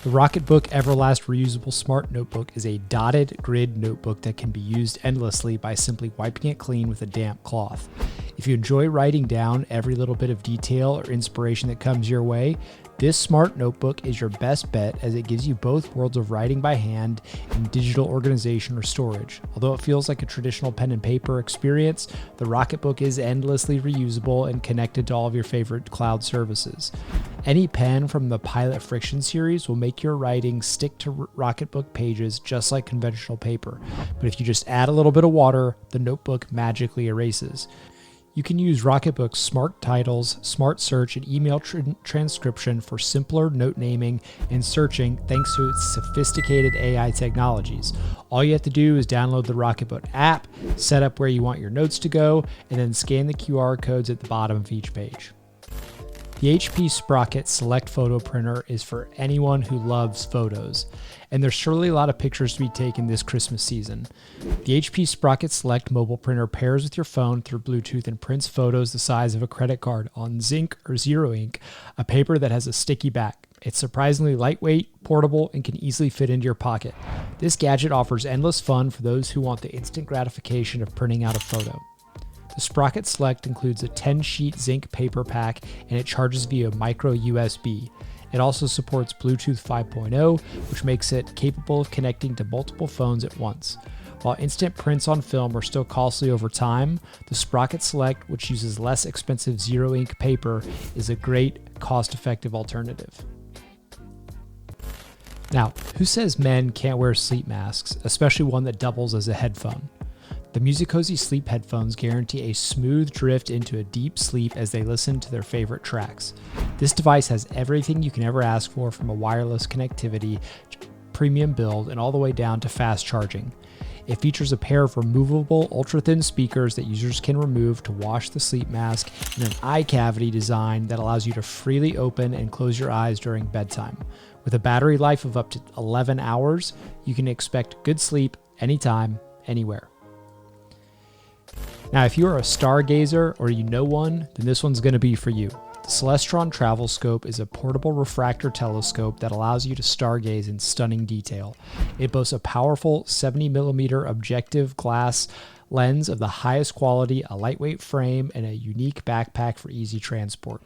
The Rocketbook Everlast Reusable Smart Notebook is a dotted grid notebook that can be used endlessly by simply wiping it clean with a damp cloth. If you enjoy writing down every little bit of detail or inspiration that comes your way, this smart notebook is your best bet as it gives you both worlds of writing by hand and digital organization or storage. Although it feels like a traditional pen and paper experience, the Rocketbook is endlessly reusable and connected to all of your favorite cloud services. Any pen from the Pilot Friction series will make your writing stick to Rocketbook pages just like conventional paper. But if you just add a little bit of water, the notebook magically erases. You can use Rocketbook's smart titles, smart search, and email transcription for simpler note naming and searching thanks to its sophisticated AI technologies. All you have to do is download the Rocketbook app, set up where you want your notes to go, and then scan the QR codes at the bottom of each page. The HP Sprocket Select Photo Printer is for anyone who loves photos, and there's surely a lot of pictures to be taken this Christmas season. The HP Sprocket Select mobile printer pairs with your phone through Bluetooth and prints photos the size of a credit card on zinc or zero ink, a paper that has a sticky back. It's surprisingly lightweight, portable, and can easily fit into your pocket. This gadget offers endless fun for those who want the instant gratification of printing out a photo. The Sprocket Select includes a 10-sheet zinc paper pack, and it charges via micro USB. It also supports Bluetooth 5.0, which makes it capable of connecting to multiple phones at once. While instant prints on film are still costly over time, the Sprocket Select, which uses less expensive zero-ink paper, is a great, cost-effective alternative. Now, who says men can't wear sleep masks, especially one that doubles as a headphone? The Musicozy Sleep headphones guarantee a smooth drift into a deep sleep as they listen to their favorite tracks. This device has everything you can ever ask for, from a wireless connectivity, premium build, and all the way down to fast charging. It features a pair of removable ultra-thin speakers that users can remove to wash the sleep mask, and an eye cavity design that allows you to freely open and close your eyes during bedtime. With a battery life of up to 11 hours, you can expect good sleep anytime, anywhere. Now, if you are a stargazer or you know one, then this one's going to be for you. The Celestron Travel Scope is a portable refractor telescope that allows you to stargaze in stunning detail. It boasts a powerful 70mm objective glass lens of the highest quality, a lightweight frame, and a unique backpack for easy transport.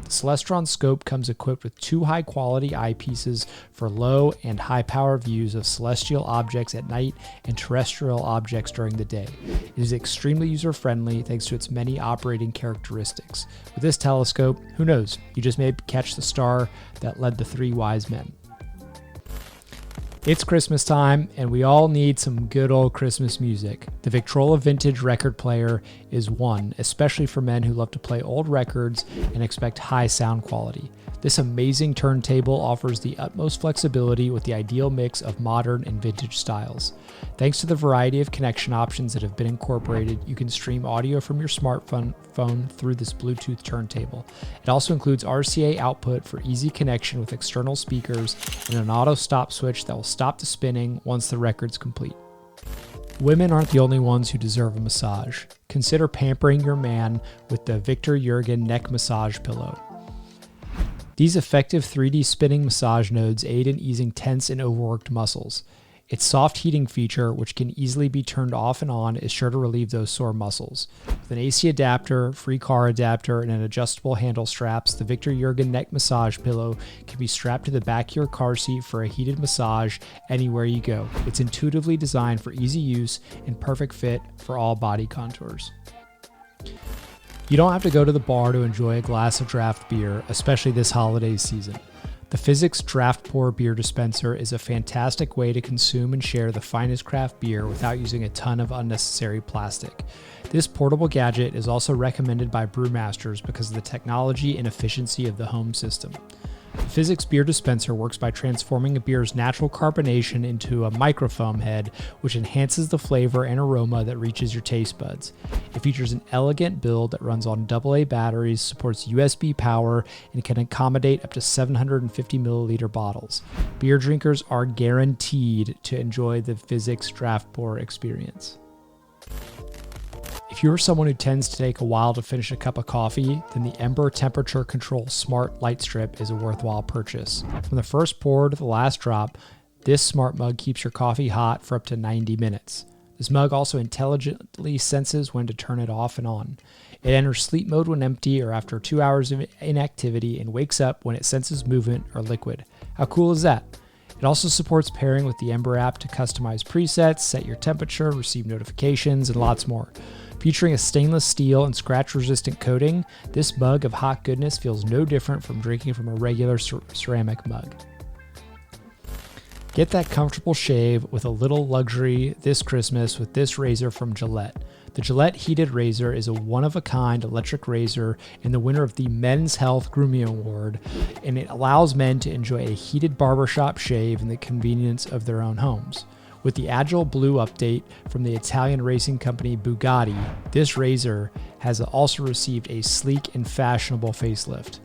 The Celestron Scope comes equipped with 2 high-quality eyepieces for low and high-power views of celestial objects at night and terrestrial objects during the day. It is extremely user-friendly thanks to its many operating characteristics. With this telescope, who knows, you just may catch the star that led the 3 wise men. It's Christmas time, and we all need some good old Christmas music. The Victrola Vintage Record Player is one, especially for men who love to play old records and expect high sound quality. This amazing turntable offers the utmost flexibility with the ideal mix of modern and vintage styles. Thanks to the variety of connection options that have been incorporated, you can stream audio from your smartphone through this Bluetooth turntable. It also includes RCA output for easy connection with external speakers and an auto stop switch that will stop the spinning once the record's complete. Women aren't the only ones who deserve a massage. Consider pampering your man with the Jurgen neck massage pillow. These effective 3D spinning massage nodes aid in easing tense and overworked muscles. Its soft heating feature, which can easily be turned off and on, is sure to relieve those sore muscles. With an AC adapter, free car adapter, and an adjustable handle straps, the Jurgen neck massage pillow can be strapped to the back of your car seat for a heated massage anywhere you go. It's intuitively designed for easy use and perfect fit for all body contours. You don't have to go to the bar to enjoy a glass of draft beer, especially this holiday season. The Physics Draft Pour Beer Dispenser is a fantastic way to consume and share the finest craft beer without using a ton of unnecessary plastic. This portable gadget is also recommended by brewmasters because of the technology and efficiency of the home system. The Physics Beer Dispenser works by transforming a beer's natural carbonation into a microfoam head, which enhances the flavor and aroma that reaches your taste buds. It features an elegant build that runs on AA batteries, supports USB power, and can accommodate up to 750 milliliter bottles. Beer drinkers are guaranteed to enjoy the Physics Draft Pour experience. If If you're someone who tends to take a while to finish a cup of coffee, then the Ember Temperature Control Smart Light Strip is a worthwhile purchase. From the first pour to the last drop, this smart mug keeps your coffee hot for up to 90 minutes. This mug also intelligently senses when to turn it off and on. It enters sleep mode when empty or after 2 hours of inactivity and wakes up when it senses movement or liquid. How cool is that? It also supports pairing with the Ember app to customize presets, set your temperature, receive notifications, and lots more. Featuring a stainless steel and scratch-resistant coating, this mug of hot goodness feels no different from drinking from a regular ceramic mug. Get that comfortable shave with a little luxury this Christmas with this razor from Gillette. The Gillette Heated Razor is a one-of-a-kind electric razor and the winner of the Men's Health Grooming Award, and it allows men to enjoy a heated barbershop shave in the convenience of their own homes. With the Agile Blue update from the Italian racing company Bugatti, this razor has also received a sleek and fashionable facelift.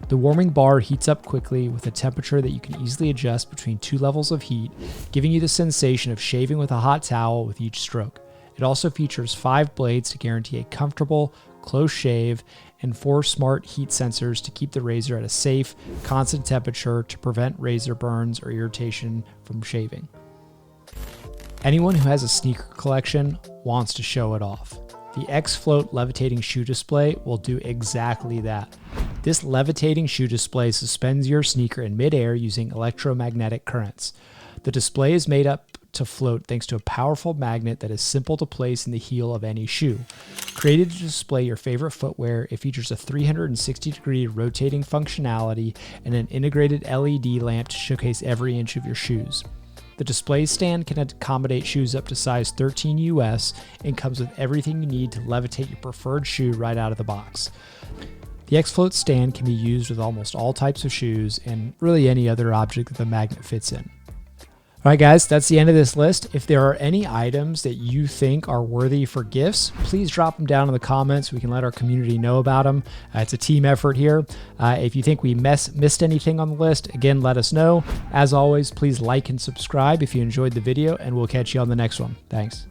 The warming bar heats up quickly with a temperature that you can easily adjust between 2 levels of heat, giving you the sensation of shaving with a hot towel with each stroke. It also features 5 blades to guarantee a comfortable, close shave and 4 smart heat sensors to keep the razor at a safe, constant temperature to prevent razor burns or irritation from shaving. Anyone who has a sneaker collection wants to show it off. The XFloat levitating shoe display will do exactly that. This levitating shoe display suspends your sneaker in midair using electromagnetic currents. The display is made up to float thanks to a powerful magnet that is simple to place in the heel of any shoe. Created to display your favorite footwear, it features a 360-degree rotating functionality and an integrated LED lamp to showcase every inch of your shoes. The display stand can accommodate shoes up to size 13 US and comes with everything you need to levitate your preferred shoe right out of the box. The XFloat stand can be used with almost all types of shoes and really any other object that the magnet fits in. All right, guys, that's the end of this list. If there are any items that you think are worthy for gifts, please drop them down in the comments. We can let our community know about them. It's a team effort here. If you think we missed anything on the list, again, let us know. As always, please like and subscribe if you enjoyed the video, and we'll catch you on the next one. Thanks.